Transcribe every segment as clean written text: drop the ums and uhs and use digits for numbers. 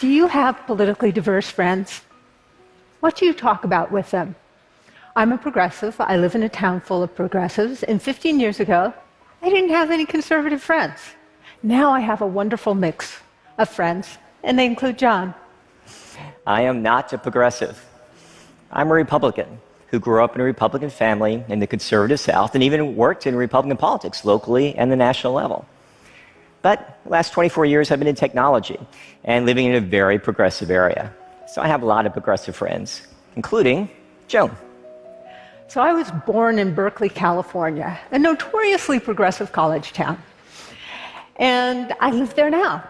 Do you have politically diverse friends? What do you talk about with them? I'm a progressive. I live in a town full of progressives, and 15 years ago, I didn't have any conservative friends. Now I have a wonderful mix of friends, and they include John. I am not a progressive. I'm a Republican who grew up in a Republican family in the conservative South and even worked in Republican politics locally and the national level. But the last 24 years I've been in technology and living in a very progressive area. So I have a lot of progressive friends, including Joan. So I was born in Berkeley, California, a notoriously progressive college town. And I live there now.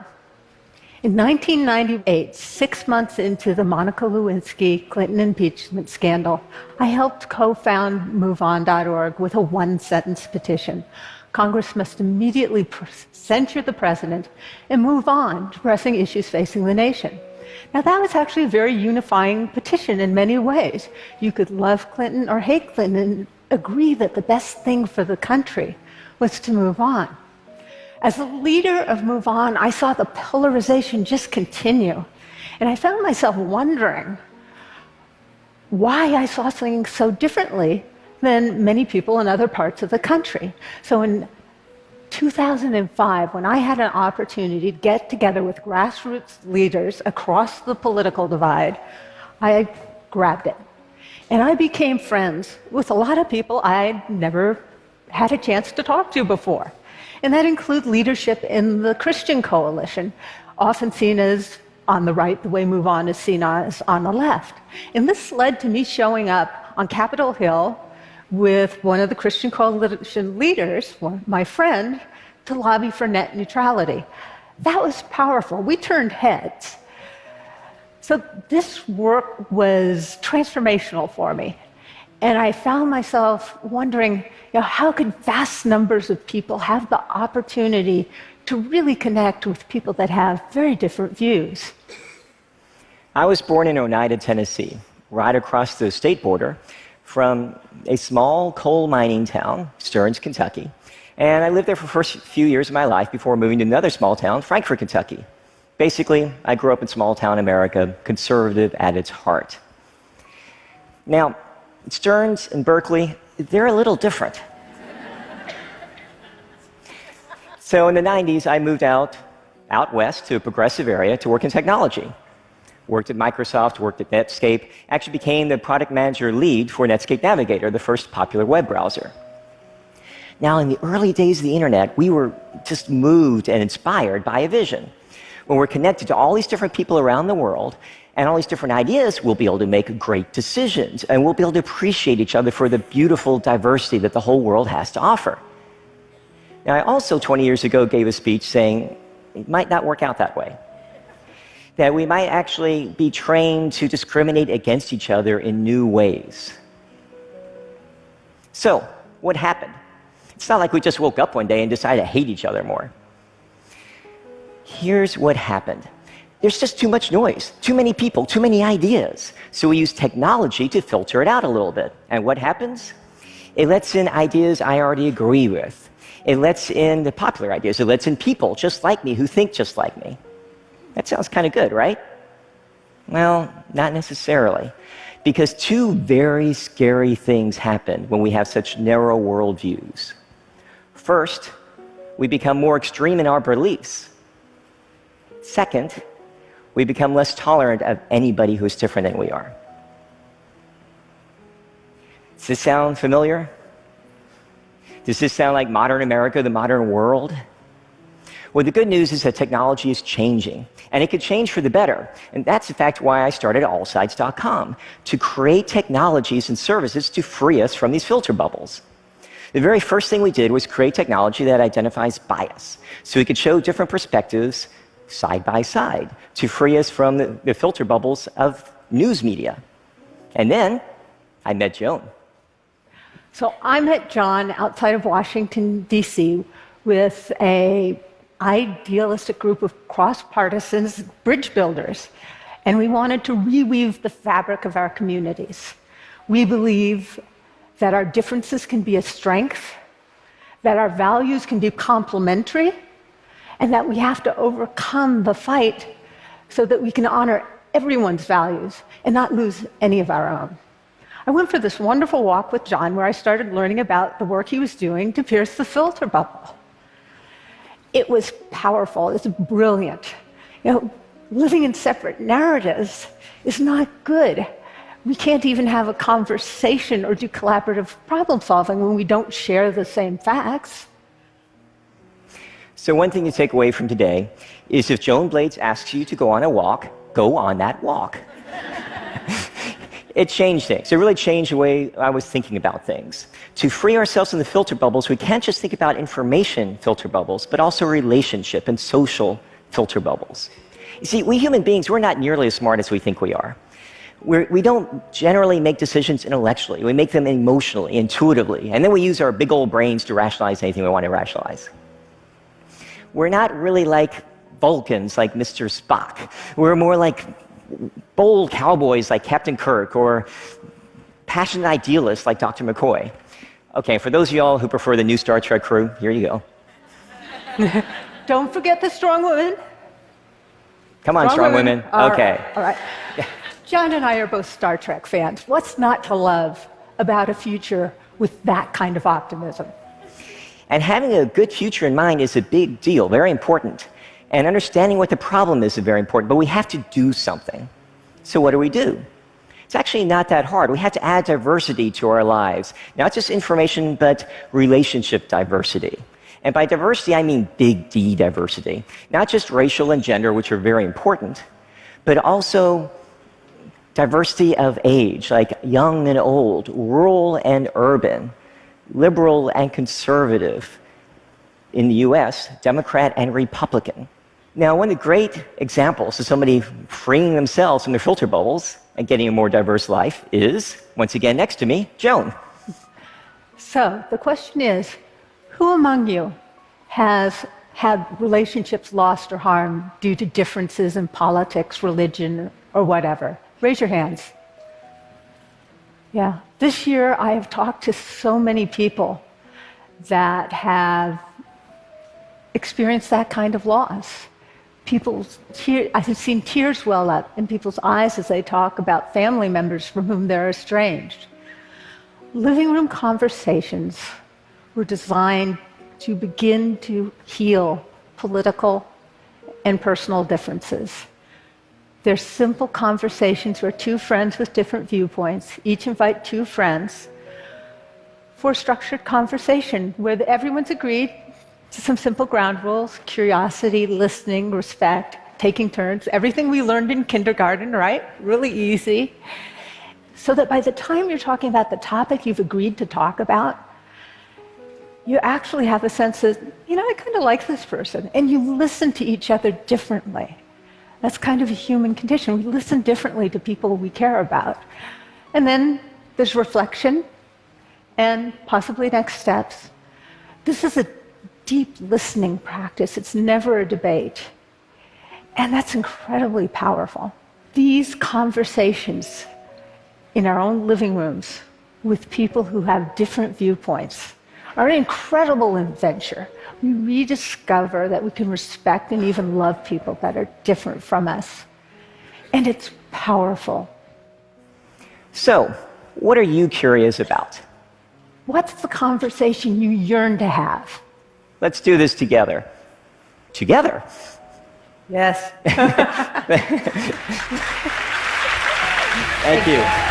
In 1998, 6 months into the Monica Lewinsky Clinton impeachment scandal, I helped co-found MoveOn.org with a one-sentence petition. Congress must immediately censure the president and move on to pressing issues facing the nation. Now, that was actually a very unifying petition in many ways. You could love Clinton or hate Clinton and agree that the best thing for the country was to move on. As a leader of Move On, I saw the polarization just continue. And I found myself wondering why I saw things so differently than many people in other parts of the country. So in 2005, when I had an opportunity to get together with grassroots leaders across the political divide, I grabbed it. And I became friends with a lot of people I'd never had a chance to talk to before. And that includes leadership in the Christian coalition, often seen as on the right, the way Move On is seen as on the left. And this led to me showing up on Capitol Hill with one of the Christian coalition leaders, my friend, to lobby for net neutrality. That was powerful. We turned heads. So this work was transformational for me. And I found myself wondering, how could vast numbers of people have the opportunity to really connect with people that have very different views? I was born in Oneida, Tennessee, right across the state border from a small coal mining town, Stearns, Kentucky. And I lived there for the first few years of my life before moving to another small town, Frankfort, Kentucky. Basically, I grew up in small town America, conservative at its heart. Now, Stearns and Berkeley, they're a little different. So in the 90s, I moved out west to a progressive area to work in technology. Worked at Microsoft, worked at Netscape, actually became the product manager lead for Netscape Navigator, the first popular web browser. Now, in the early days of the internet, we were just moved and inspired by a vision. When we're connected to all these different people around the world, and all these different ideas, we'll be able to make great decisions, and we'll be able to appreciate each other for the beautiful diversity that the whole world has to offer. Now, I also, 20 years ago, gave a speech saying it might not work out that way. That we might actually be trained to discriminate against each other in new ways. So, what happened? It's not like we just woke up one day and decided to hate each other more. Here's what happened. There's just too much noise, too many people, too many ideas. So we use technology to filter it out a little bit. And what happens? It lets in ideas I already agree with. It lets in the popular ideas. It lets in people just like me who think just like me. That sounds kind of good, right? Well, not necessarily. Because two very scary things happen when we have such narrow worldviews. First, we become more extreme in our beliefs. Second, we become less tolerant of anybody who's different than we are. Does this sound familiar? Does this sound like modern America, the modern world? Well, the good news is that technology is changing, and it could change for the better. And that's, in fact, why I started allsides.com, to create technologies and services to free us from these filter bubbles. The very first thing we did was create technology that identifies bias, so we could show different perspectives side by side to free us from the filter bubbles of news media. And then I met Joan. So I met John outside of Washington, D.C. with an idealistic group of cross-partisans, bridge builders, and we wanted to reweave the fabric of our communities. We believe that our differences can be a strength, that our values can be complementary, and that we have to overcome the fight so that we can honor everyone's values and not lose any of our own. I went for this wonderful walk with John where I started learning about the work he was doing to pierce the filter bubble. It was powerful. It's brilliant. Living in separate narratives is not good. We can't even have a conversation or do collaborative problem solving when we don't share the same facts. So one thing to take away from today is if Joan Blades asks you to go on a walk, go on that walk. It changed things. It really changed the way I was thinking about things. To free ourselves from the filter bubbles, we can't just think about information filter bubbles, but also relationship and social filter bubbles. You see, we human beings, we're not nearly as smart as we think we are. We don't generally make decisions intellectually. We make them emotionally, intuitively, and then we use our big old brains to rationalize anything we want to rationalize. We're not really like Vulcans like Mr. Spock. We're more like bold cowboys like Captain Kirk or passionate idealists like Dr. McCoy. Okay, for those of y'all who prefer the new Star Trek crew, here you go. Don't forget the strong women. Come on, strong women. Okay. All right. John and I are both Star Trek fans. What's not to love about a future with that kind of optimism? And having a good future in mind is a big deal, very important. And understanding what the problem is very important, but we have to do something. So what do? It's actually not that hard. We have to add diversity to our lives. Not just information, but relationship diversity. And by diversity, I mean big D diversity. Not just racial and gender, which are very important, but also diversity of age, like young and old, rural and urban, liberal and conservative. In the US, Democrat and Republican. Now, one of the great examples of somebody freeing themselves from their filter bubbles and getting a more diverse life is, once again next to me, Joan. So the question is, who among you has had relationships lost or harmed due to differences in politics, religion, or whatever? Raise your hands. Yeah. This year, I have talked to so many people that have experienced that kind of loss. I have seen tears well up in people's eyes as they talk about family members from whom they're estranged. Living room conversations were designed to begin to heal political and personal differences. They're simple conversations where two friends with different viewpoints each invite two friends for a structured conversation where everyone's agreed to some simple ground rules: curiosity, listening, respect, taking turns, everything we learned in kindergarten, right? Really easy. So that by the time you're talking about the topic you've agreed to talk about, you actually have a sense of, I kind of like this person. And you listen to each other differently. That's kind of a human condition. We listen differently to people we care about. And then there's reflection and possibly next steps. This is a deep listening practice. It's never a debate. And that's incredibly powerful. These conversations in our own living rooms with people who have different viewpoints are an incredible adventure. We rediscover that we can respect and even love people that are different from us. And it's powerful. So, what are you curious about? What's the conversation you yearn to have? Let's do this together. Together? Yes. Thank you.